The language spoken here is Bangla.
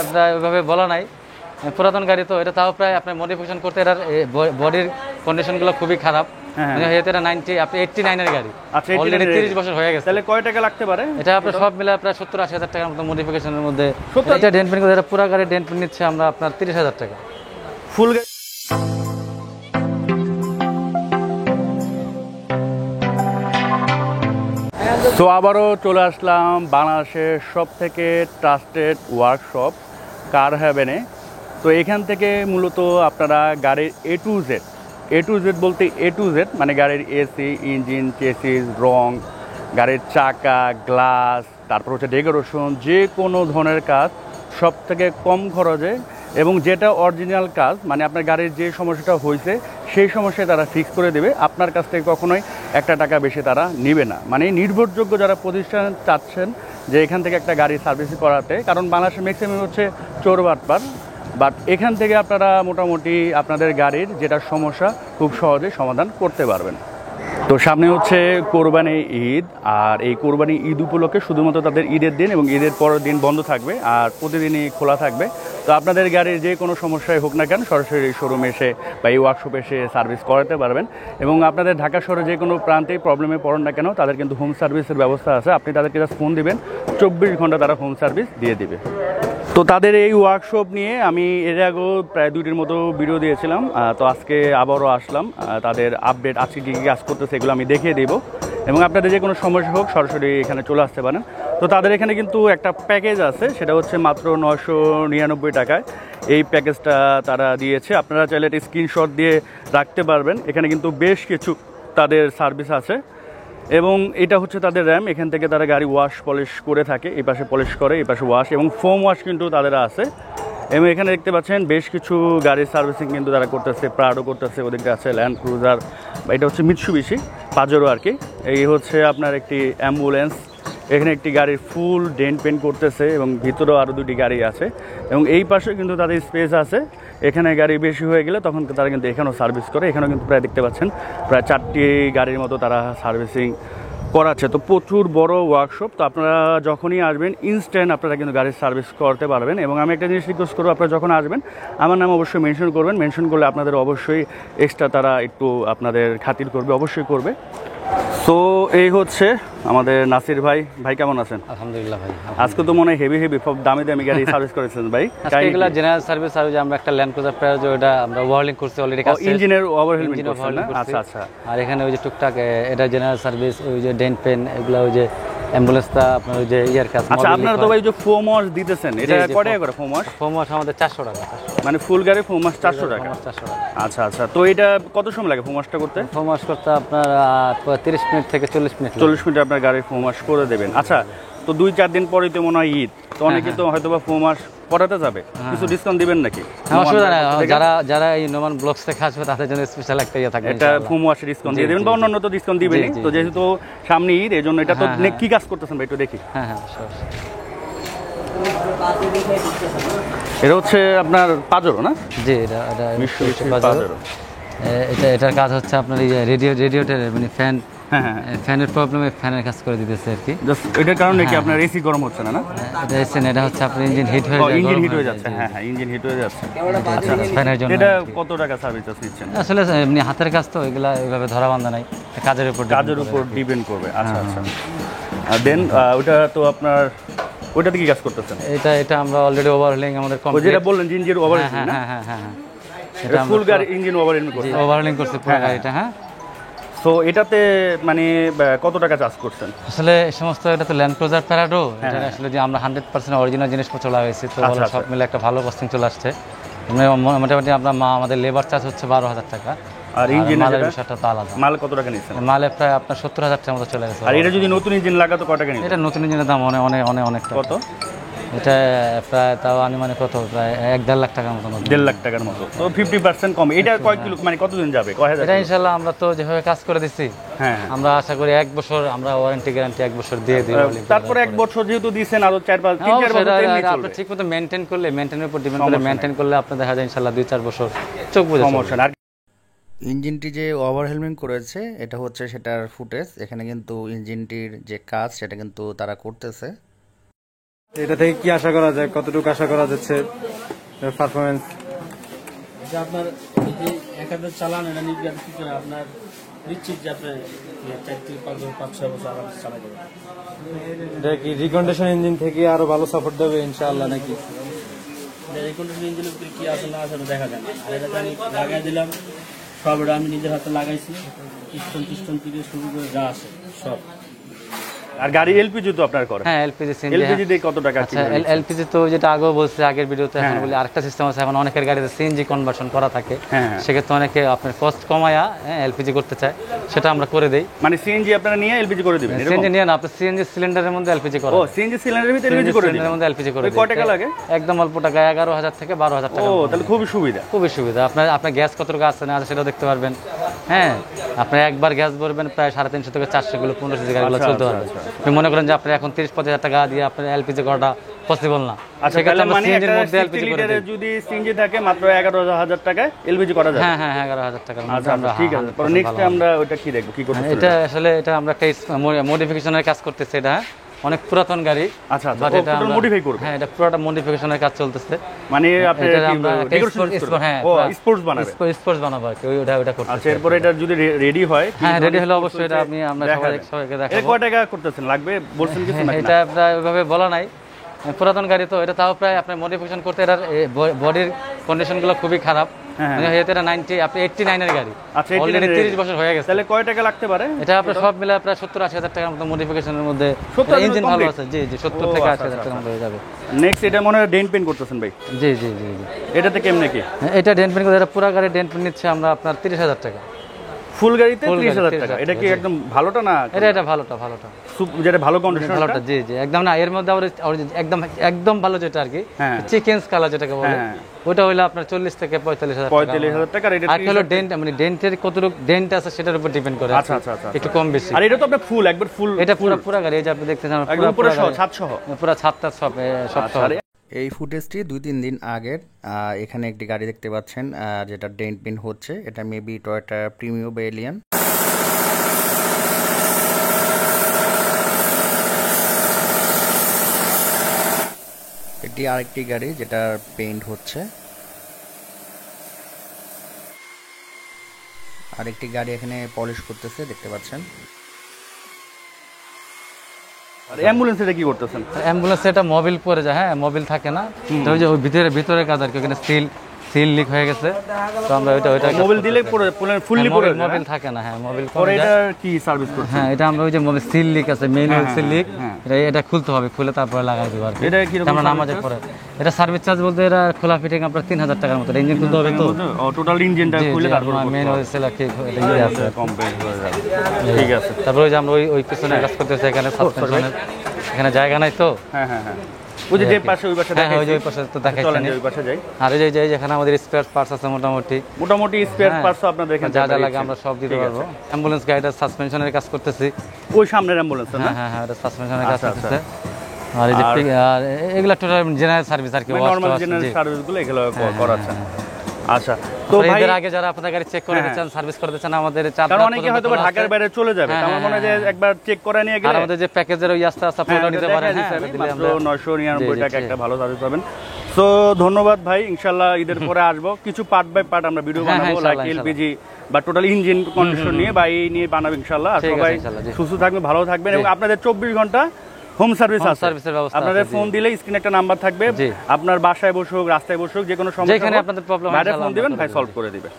আপনার ওইভাবে বলা নাই, পুরাতন গাড়ি তো এটা, তাও প্রায় আপনার মডিফিকেশন করতে এটার বডির কন্ডিশনগুলো খুবই খারাপ। এটা 90 আপনি 89 এর গাড়ি, অলরেডি 30 বছর হয়ে গেছে। তাহলে কয় টাকা লাগতে পারে এটা? আপনার সব মিলে প্রায় 70-80 হাজার টাকার মতো মডিফিকেশনের মধ্যে। এটা ডেন্ট পেন্ট করে, এটা পুরো গাড়ি ডেন্ট পেন্ট নিচ্ছে আমরা আপনার 30,000 টাকা ফুল। তো আবারও চলে আসলাম বাংলাদেশের সব থেকে ট্রাস্টেড ওয়ার্কশপ কার হ্যাভেনে। তো এখান থেকে মূলত আপনারা গাড়ির এ টু জেড বলতে এ টু জেড মানে গাড়ির এসি, ইঞ্জিন, চেসিস, রং, গাড়ির চাকা, গ্লাস, তারপর হচ্ছে ডেকোরেশন, যে কোনো ধরনের কাজ সব থেকে কম খরচে এবং যেটা অরিজিনাল কাজ, মানে আপনার গাড়ির যে সমস্যাটা হয়েছে সেই সমস্যায় তারা ফিক্স করে দেবে। আপনার কাছ থেকে কখনোই একটা টাকা বেশি তারা নেবে না। মানে নির্ভরযোগ্য যারা প্রতিষ্ঠান চাচ্ছেন যে এখান থেকে একটা গাড়ি সার্ভিস করাতে, কারণ বাংলাদেশের ম্যাক্সিমাম হচ্ছে চোর বাটপার, বাট এখান থেকে আপনারা মোটামুটি আপনাদের গাড়ির যেটা সমস্যা খুব সহজে সমাধান করতে পারবেন। তো সামনে হচ্ছে কোরবানি ঈদ, আর এই কোরবানি ঈদ উপলক্ষে শুধুমাত্র তাদের ঈদের দিন এবং ঈদের পরের দিন বন্ধ থাকবে, আর প্রতিদিনই খোলা থাকবে। তো আপনাদের গাড়ির যে কোনো সমস্যায় হোক না কেন সরাসরি শোরুমে এসে বা এই ওয়ার্কশপে এসে সার্ভিস করাতে পারবেন। এবং আপনাদের ঢাকা শহরে যে কোনো প্রান্তেই প্রবলেমে পড়েন না কেন, তাদের কিন্তু হোম সার্ভিসের ব্যবস্থা আছে। আপনি তাদেরকে জাস্ট ফোন দিবেন, 24 ঘন্টা তারা হোম সার্ভিস দিয়ে দিবে। তো তাদের এই ওয়ার্কশপ নিয়ে আমি এর আগেও প্রায় 2টির মতো ভিডিও দিয়েছিলাম। তো আজকে আবারও আসলাম, তাদের আপডেট আজকে কী কী কাজ করতেছে এগুলো আমি দেখিয়ে দেবো, এবং আপনাদের যে কোনো সমস্যা হোক সরাসরি এখানে চলে আসতে পারেন। তো তাদের এখানে কিন্তু একটা প্যাকেজ আছে, সেটা হচ্ছে মাত্র 999 টাকায় এই প্যাকেজটা তারা দিয়েছে। আপনারা চাইলে একটা স্ক্রিনশট দিয়ে রাখতে পারবেন। এখানে কিন্তু বেশ কিছু তাদের সার্ভিস আছে, এবং এটা হচ্ছে তাদের র্যাম। এখান থেকে তারা গাড়ি ওয়াশ পলিশ করে থাকে, এই পাশে পলিশ করে, এই পাশে ওয়াশ এবং ফোম ওয়াশ কিন্তু তাদের আছে। এবং এখানে দেখতে পাচ্ছেন বেশ কিছু গাড়ির সার্ভিসিং কিন্তু তারা করতেছে, প্রাডো করতেছে, ওদিকে আছে ল্যান্ড ক্রুজার, এটা হচ্ছে মিৎসুবিশি পাজেরো আর কি। এই হচ্ছে আপনার একটি অ্যাম্বুলেন্স, এখানে একটি গাড়ির ফুল ডেন্ট পেন্ট করতেছে, এবং ভিতরেও আরও 2টি গাড়ি আছে, এবং এই পাশে কিন্তু তাদের স্পেস আছে। এখানে গাড়ি বেশি হয়ে গেলে তখন তারা কিন্তু এখানেও সার্ভিস করে। এখানেও কিন্তু প্রায় দেখতে পাচ্ছেন প্রায় 4টি গাড়ির মতো তারা সার্ভিসিং করাচ্ছে। তো প্রচুর বড় ওয়ার্কশপ। তো আপনারা যখনই আসবেন ইনস্ট্যান্ট আপনারা কিন্তু গাড়ির সার্ভিস করতে পারবেন। এবং আমি একটা জিনিস রিকোয়েস্ট করবো, আপনারা যখন আসবেন আমার নাম অবশ্যই মেনশন করবেন। মেনশন করলে আপনাদের অবশ্যই এক্সট্রা তারা একটু আপনাদের খাতির করবে, অবশ্যই করবে। সো এই হচ্ছে আমাদের নাসির ভাই। ভাই কেমন আছেন? আলহামদুলিল্লাহ ভাই। আজকে তো মনে হয় হেভি দামি দামি গাড়ি সার্ভিস করেছেন ভাই। এগুলা জেনারেল সার্ভিস, আর আমরা একটা ল্যান্ড ক্রুজার প্যারাজো, এটা আমরা ওভারহলিং করছি অলরেডি, কাজ ইঞ্জিনের ওভারহলিং করছেন না? আচ্ছা আচ্ছা। আর এখানে ওই যে টুকটাক এটা জেনারেল সার্ভিস, ওই যে ডেন্ট পেন, এগুলা ওই যে অ্যাম্বুলেন্সটা আপনার ওই যে ইয়ার কাজ। আচ্ছা, আপনারা তো ভাই যে ফোম ওয়াশ দিতেছেন, এটা কত টাকা করে ফোম ওয়াশ? ফোম ওয়াশ আমাদের 400 টাকা, মানে ফুল গাড়ি ফোম ওয়াশ 400 টাকা। আচ্ছা আচ্ছা। তো এটা কত সময় লাগে ফোম ওয়াশটা করতে? ফোম ওয়াশ করতে আপনার 30 মিনিট থেকে 40 মিনিট। 40 মিনিটে আপনার গাড়ি ফোম ওয়াশ করে দেবেন। আচ্ছা, তো 2-4 দিন পরেই তো মনে হয় ঈদ, তো অনেকে তো হয়তো বা ফোম ওয়াশ করাতে যাবে, কিছু ডিসকাউন্ট দিবেন নাকি? অসুবিধা নেই, যারা এই নোমান ব্লগস থেকে আসবে তাদের জন্য স্পেশাল একটা ইয়ে থাকবে, এটা ফোম ওয়াশ ডিসকাউন্ট দিয়ে দেবেন, বা অন্যান্য তো ডিসকাউন্ট দিবেনই। তো যেহেতু সামনে ঈদ, এই জন্য এটা তো কি কাজ করতেছেন ভাই একটু দেখি। হ্যাঁ হ্যাঁ, এটা হচ্ছে আপনার পাজেরো না? জি, এটা পাজেরো। এটার কাজ হচ্ছে আপনার এই রেডিয়েটর মানে ফ্যানের প্রবলেমে ফ্যানের কাজ করে দিতেছে আর কি। এটার কারণে কি আপনার এসি গরম হচ্ছে না? এটা এসি না, এটা হচ্ছে আপনার ইঞ্জিন হিট হয়ে যায়। ইঞ্জিন হিট হয়ে যাচ্ছে। হ্যাঁ হ্যাঁ, ইঞ্জিন হিট হয়ে যাচ্ছে। আচ্ছা, ফ্যানের জন্য। এটা কত টাকা সার্ভিস নিচ্ছেন? আসলে এমনি হাতের কাজ তো, এগুলা এইভাবে ধরা বান্ধা নাই, কাজের উপর ডিপেন্ড করবে। আচ্ছা আচ্ছা। আর দেন ওটা তো আপনার ওইটাতে কি কাজ করতেছেন? এটা আমরা অলরেডি ওভারহলিং আমাদের কমপ্লিট। যেটা বললেন ইঞ্জিন ওভারহলিং না? হ্যাঁ হ্যাঁ, এটা ফুল গাড়ি ইঞ্জিন ওভারহলিং করছে পুরো গাড়িটা। হ্যাঁ। সো এটাতে মানে কত টাকা চার্জ করছেন? আসলে এই সমস্ত, এটা তো ল্যান্ড ক্রুজার প্যারাডো, এটা আসলে যে আমরা 100% অরিজিনাল জিনিসপত্র লাগাইছি, তো সব মিলে একটা ভালো কস্টিং চলে আসছে। মোটামুটি আমাদের লেবার চার্জ হচ্ছে 12,000 টাকা। আর ইঞ্জিনের বিষয়টা তো আলাদা। মাল কত টাকা নিচ্ছেন? মালে প্রায় আপনার 70,000 টাকার মতো চলে গেছে। আর এটা যদি নতুন ইঞ্জিন লাগাতো কত টাকা নিত? এটা নতুন ইঞ্জিনের দাম অনেক কত? এটা প্রায় তাও মানে কত, প্রায় 1-1.5 লাখ টাকার মতো। 1.5 লাখ টাকার মতো। তো 50% কম। এটা কয় কিলো মানে কতদিন যাবে? এটা ইনশাআল্লাহ আমরা তো যেভাবে কাজ করে দিচ্ছি, হ্যাঁ আমরা আশা করি 1 বছর আমরা ওয়ারেন্টি গ্যারান্টি 1 বছর দিয়ে দিই। তারপরে 1 বছর যেহেতু দিয়েছেন, আরো 4-4 বছর আপনি ঠিকমতো মেইনটেইন করলে, মেইনটেইনের উপর ডিপেন্ড করে, মেইনটেইন করলে আপনি দেখা যায় ইনশাআল্লাহ 2-4 বছর চোখ বুজে সমস্যা না। ইঞ্জিনটি যে ওভারহেলমিং করেছে এটা হচ্ছে সেটার ফুটেজ। এখানে কিন্তু ইঞ্জিনটির যে কাজ সেটা কিন্তু তারা করতেছে। এটা থেকে কি আশা করা যায়, কতটুকু আশা করা যাচ্ছে পারফরমেন্স? যে আপনার এই যে 1000 চালান এটা নির্বিঘ্নে কি করে আপনার নিশ্চিত যে আপনি 4 থেকে 5-6 বছর আরামে চালাতে পারবেন। এটা কি রিকন্ডিশন ইঞ্জিন থেকে আরো ভালো সাপোর্ট দেবে ইনশাআল্লাহ নাকি? এই কন্ডিশন ইঞ্জিনের উপরে কি আসলে না আসলে দেখা যায় না। আর এটা আমি লাগাই দিলাম, সব এটা আমি নিজের হাতে লাগাইছি, পিস্টন থেকে শুরু করে যা আছে সব। আর গাড়ি এলপিজি তো আপনার করে? হ্যাঁ এলপিজি সিএনজি। এলপিজি দিয়ে কত টাকা? আচ্ছা এলপিজি তো যেটা আগেও বলছে আগের ভিডিওতে, এখন বলি আরেকটা সিস্টেম আছে, এখন অনেকের গাড়িতে সিএনজি কনভার্সন করা থাকে, সেক্ষেত্রে অনেকে আপনার কস্ট কমায়া এলপিজি করতে চায়, সেটা আমরা করে দেই। মানে সিএনজি আপনারা নিয়ে এলপিজি করে দিবেন? সিএনজি নিয়ে না, আপনার সিএনজি সিলিন্ডারের মধ্যে এলপিজি করা। ও সিএনজি সিলিন্ডারের ভিতরে এলপিজি করে দিবেন? সিলিন্ডারের মধ্যে এলপিজি করে দিই। কত টাকা লাগে? একদম অল্প টাকা, 11,000 থেকে 12,000 টাকা। ও তাহলে খুবই সুবিধা। খুবই সুবিধা। আপনার গ্যাস কত টাকা আছে না আছে সেটাও দেখতে পারবেন। হ্যাঁ আপনি একবার গ্যাস ভরবেন প্রায় 350 থেকে 400 কিলো 1500 গাড়িগুলো চলতে পারবে। আপনি মনে করেন যে আপনি এখন 30-50 টাকা দিয়ে আপনার এলপিজি করাটা পসিবল না। আচ্ছা তাহলে মানে সিএনজির মধ্যে এলপিজি করে দেই। যদি সিএনজি থাকে মাত্র 11,000 টাকা এলপিজি করা যায়? হ্যাঁ হ্যাঁ 11,000 টাকার মধ্যে আমরা। ঠিক আছে, পরে নেক্সট আমরা ওটা কি দেখব, কি করতে? এটা আসলে এটা আমরা একটা মডিফিকেশনের কাজ করতেছি। এটা অনেক পুরাতন গাড়ি। আচ্ছা বাট এটা আমরা মডিফাই করব। হ্যাঁ এটা পুরোটা মডিফিকেশনের কাজ চলতেছে। মানে আপনি স্পোর্টস বানাবেন? স্পোর্টস বানাবো আর কি, ওটা করতে। আচ্ছা এরপর এটা যদি রেডি হয়? হ্যাঁ রেডি হলে অবশ্যই এটা আমরা সবাইকে দেখাবো। এটা কত টাকা করতেছেন লাগবে বলছেন কিছু নাকি? এটা প্রায় ওইভাবে বলা নাই, পুরাতন গাড়ি তো এটা, তাও প্রায় আপনার মডিফিকেশন করতে এটার বডির কন্ডিশনগুলো খুবই খারাপ। মানে এটা 89 এর গাড়ি, অলরেডি 30 বছর হয়ে গেছে। তাহলে কয় টাকা লাগতে পারে? এটা আপনার সব মিলে প্রায় 70-80 হাজার টাকার মতো মডিফিকেশনের মধ্যে। ইঞ্জিন ভালো আছে। জি 70 থেকে 80 হাজার টাকার মতো হয়ে যাবে। নেক্সট এটা মনে হয় ডেন্ট পেইন্ট করতেছেন ভাই? জি। এটাতে কেমনে কি? এটা ডেন্ট পেইন্ট করে, এটা পুরো গাড়ি ডেন্ট পেইন্ট নিচ্ছে আমরা আপনার 30,000 টাকা। ফুল গাড়িতে 30,000 টাকা? এটা কি একদম ভালোটা না? এটা ভালোটা যেটা ভালো কন্ডিশন ভালোটা। জি একদম না, এর মধ্যে আবার একদম ভালো যেটা আর কি চিকেনস কালার যেটাকে বলে, ওটা হইলো আপনার 40 থেকে 45,000 টাকা। আর হলো ডেন্ট, মানে ডেন্টের কতটুকু ডেন্ট আছে সেটার উপর ডিপেন্ড করে। আচ্ছা একটু কম বেশি। আর এটা তো আপনার ফুল একবার ফুল? এটা পুরো গাড়ি, এই যে আপনি দেখতেছেন পুরো ছাদ সহ? পুরো ছাদটা সব সহ। এই ফুটেজটি 2-3 দিন আগের। এখানে একটি গাড়ি দেখতে পাচ্ছেন যেটা ডেন্ট পেইন্ট হচ্ছে। এটা মেবি টয়োটা প্রিমিও বা এলিয়ন। এটি আরেকটি গাড়ি যেটা পেইন্ট হচ্ছে। আরেকটি গাড়ি এখানে পলিশ করতেছে দেখতে পাচ্ছেন। আর অ্যাম্বুলেন্স এটা কি করতেছেন? অ্যাম্বুলেন্স এটা মোবিল পরে যায়। হ্যাঁ মোবিল থাকে না, ওই যে ওই ভিতরে কাজ আর কি, ওখানে সিল লিক হয়ে গেছে, তো আমরা ওইটা মোবিল দিলে পুরো ফুললি পড়ে যায়। মোবিল থাকে না। হ্যাঁ মোবিল পরে এটা কি সার্ভিস করছেন? হ্যাঁ এটা আমরা ওই যে মোবিল সিল লিক আছে, মেইন সিল লিক, এটা খুলতে হবে, খুলে তারপরে লাগাই দেব আর কি। এটা কি আমরা নামাজের পরে এটা সার্ভিস চার্জ বলতে এটা খোলা ফিটিং আপনার 3,000 টাকার মতো। ইঞ্জিন খুলতে হবে তো, টোটাল ইঞ্জিনটা খুলে তারপর মেইন ওই সেল কি এটা আছে কমপ্লিট হয়ে যাবে। ঠিক আছে। তারপর ওই যে আমরা ওই পিছনে কাজ করতেছি, এখানে সাসপেনশনের এখানে জায়গা নাই তো। হ্যাঁ ওই যে পাশে ওই পাশে দেখাই, ওই পাশে তো দেখাইছেন, ওই পাশে যাই। আর এই যে যেখানে আমাদের স্পেয়ার পার্টস আছে মোটামুটি স্পেয়ার পার্টস আপনাদের এখানে যা লাগে আমরা সব দিতে পারবো। অ্যাম্বুলেন্স গাড়িটা সাসপেনশনের কাজ করতেছি, ওই সামনের অ্যাম্বুলেন্স না? হ্যাঁ এটা সাসপেনশনের কাজ করতেছে। আর এই যে আর এগুলা টোটাল জেনারেল সার্ভিস আর কি, নরমাল জেনারেল সার্ভিসগুলো এগুলো করাচ্ছেন। আচ্ছা তো ভাই এর আগে যারা আপনাদের গাড়ি চেক করে দিচ্ছেন, সার্ভিস করে দিচ্ছেন, আমাদের কারণ অনেকে হয়তো ঢাকার বাইরে চলে যাবে, আমার মনে হয় যে একবার চেক করে নিয়ে গেলে আমাদের যে প্যাকেজের ওই আস্তে আপনারা নিতে পারেন। মাত্র 999 টাকা একটা ভালো সার্ভিস পাবেন। সো ধন্যবাদ ভাই, ইনশাআল্লাহ ঈদের পরে আসবো, কিছু পার্ট বাই পার্ট আমরা ভিডিও বানাবো, লাইক এলপিজি বা টোটাল ইঞ্জিন কন্ডিশন নিয়ে বা এই নিয়ে বানাবো ইনশাআল্লাহ। আর সবাই সুস্থ থাকবেন, ভালো থাকবেন, এবং আপনাদের 24 ঘন্টা হোম সার্ভিস আছে। আপনাদের ফোন দিলে স্ক্রিনে একটা নাম্বার থাকবে, আপনার বাসায় বসুক রাস্তায় বসুক যে কোনো সমস্যা, যেখানে আপনাদের প্রবলেম হয় ফোন দিবেন, ভাই সলভ করে দিবে।